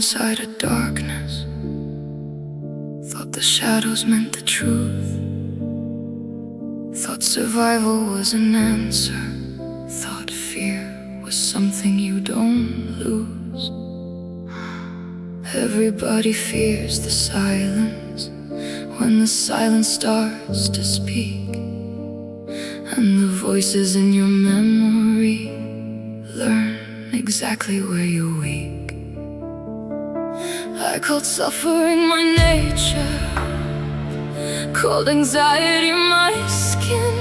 inside a darkness. Thought the shadows meant the truth. Thought survival was an answer. Thought fear was something you don't lose. Everybody fears the silence when the silence starts to speak, and the voices in your memory learn exactly where you're weak. I called suffering my nature, called anxiety my skin.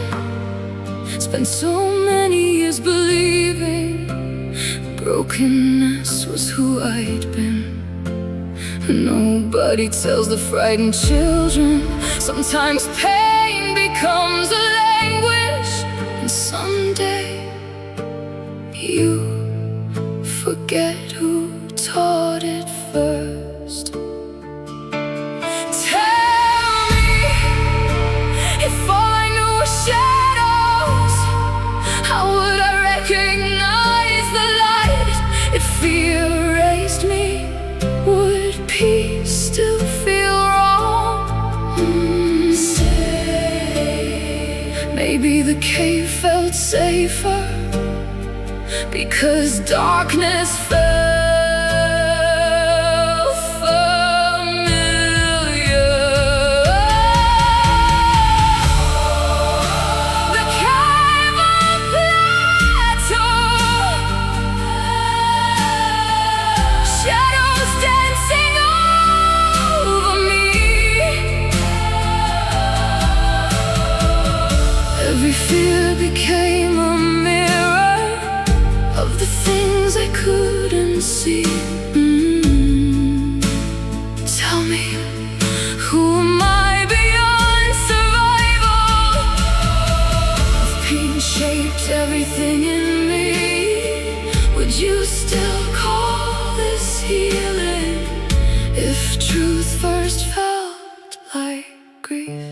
Spent so many years believing brokenness was who I'd been. Nobody tells the frightened children sometimes pain becomes a language, and someday you forget who taught it first. Tell me, if all I knew was shadows, how would I recognize the light? If fear raised me, would peace still feel wrong? Say, maybe the cave felt safer because darkness felt familiar. The cave of Plato, shadows dancing over me. Every fear became a mirror of the things I couldn't see. Tell me, who am I beyond survival? If pain shaped everything in me, would you still call this healing? If truth first felt like grief.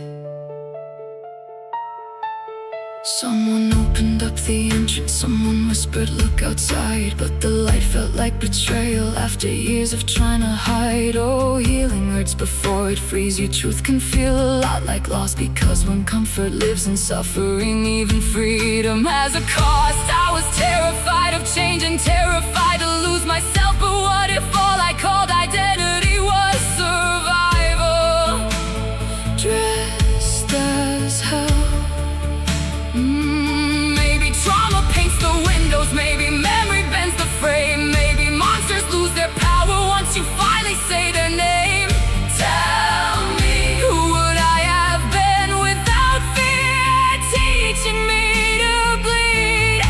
Someone opened up the entrance, someone whispered, look outside. But the light felt like betrayal after years of trying to hide. Oh, healing hurts before it frees you. Truth can feel a lot like loss, because when comfort lives in suffering, even freedom has a cost. I was terrified of changing, terrified to lose myself. But what if all I called identity was survival, dressed as hell? Maybe trauma paints the windows, maybe memory bends the frame, maybe monsters lose their power once you finally say their name. Tell me, who would I have been without fear teaching me to bleed?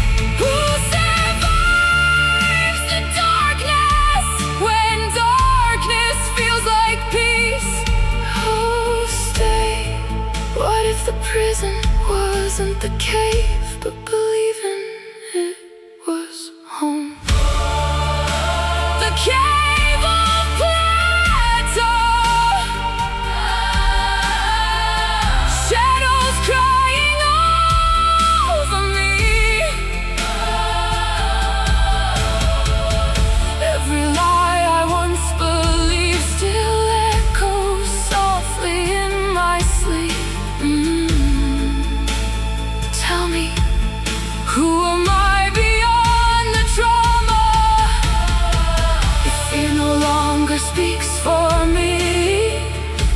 Who survives the darkness when darkness feels like peace? Oh, stay. What if the prison wasn't the cave, but believing it was home? The cave of Plato, shadows crying over me. Every lie I once believed still echoes softly in my sleep. Tell me, who am I beyond the trauma? If fear no longer speaks for me,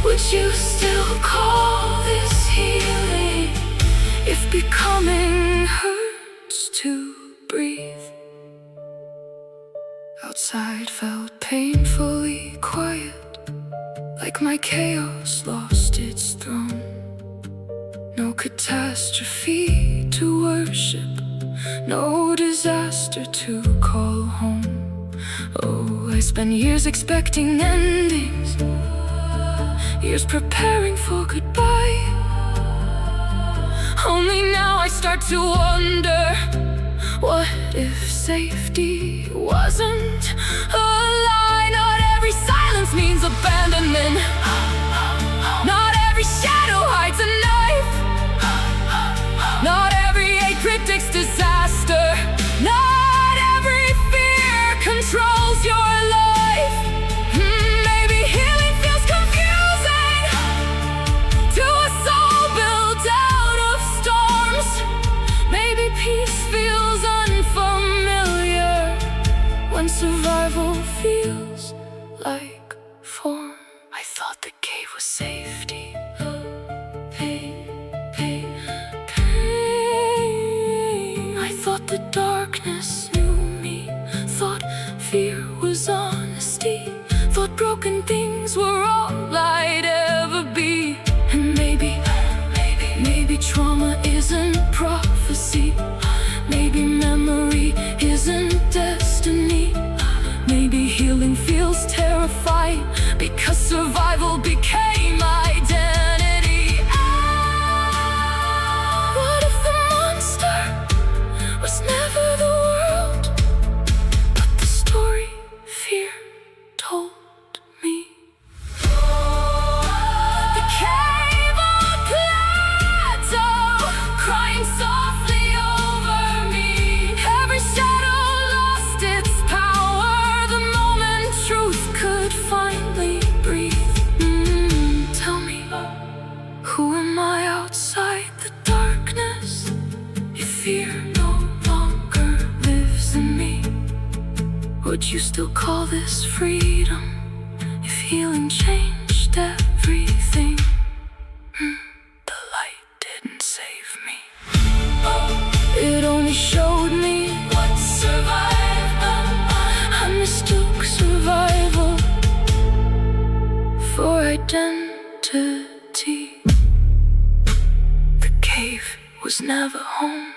would you still call this healing? If becoming hurts to breathe. Outside felt painfully quiet, like my chaos lost its throne. No catastrophe to worship, no disaster to call home. Oh, I spent years expecting endings, years preparing for goodbye. Only now I start to wonder, what if safety wasn't a lie? Not every silence means abandonment. Not every shadow hides a knife. Not every hate predicts disaster. Not every fear controls your life. when survival feels like form. I thought the cave was safety. Pain, pain, pain. I thought the darkness knew me. Thought fear was honesty. Thought broken things were all I'd ever be. And maybe trauma isn't prophecy. Maybe memory isn't destiny. Maybe healing feels terrifying because survival became identity. What if the monster was never the world, but the story fear told me? The cave on Plato, crying softly over me. Every shadow lost its power the moment truth could finally breathe. Tell me, who am I outside the darkness? If fear no longer lives in me, would you still call this freedom? If healing changed everything, the light didn't save me. It only showed me what survival. I mistook survival for identity. The cave was never home.